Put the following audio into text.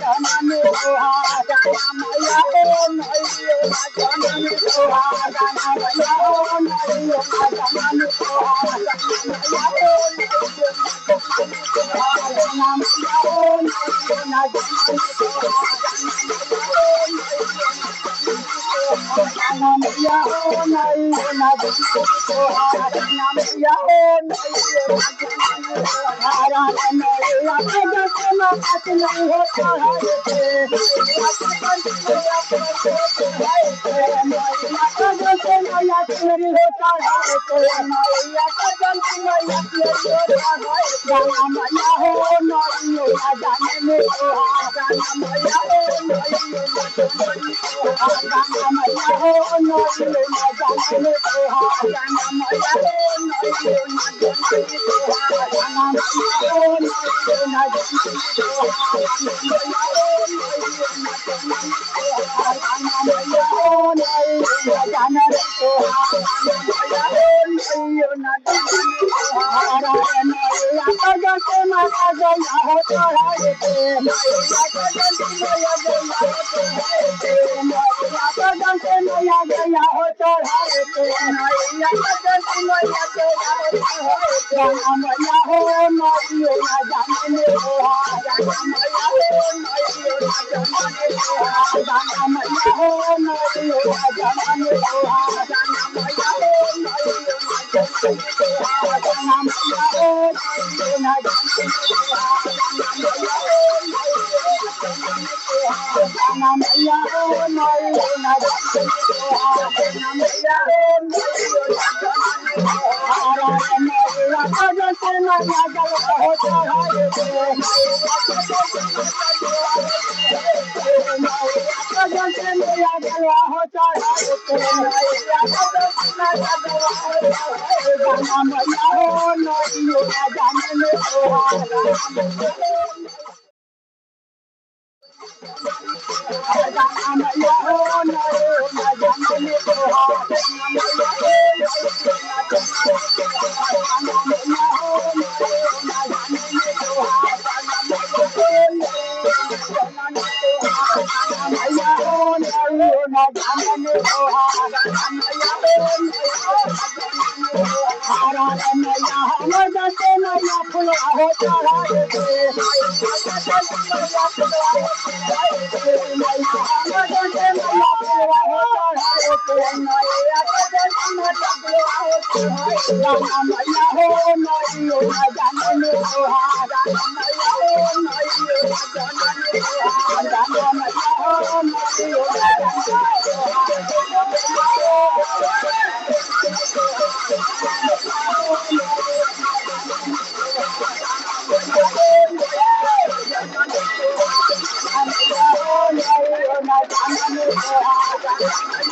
जननी सुहागन मैया हो नैयो जननी सुहागन मैया हो नैयो जननी सुहागन मैया हो नैयो जननी सुहागन मैया हो नैयो जननी सुहागन मैया हो नैयो जननी सुहागन मैया हो नैयो सुहागन मैया नहीं होता है चोरी होता है मैया का जंत मैया गाना मैया हो नैयो जाने में गाना मैया हो नैयो गाना मैया हो नैयो जाने में गाना मैया हो नैयो गाना मैया हो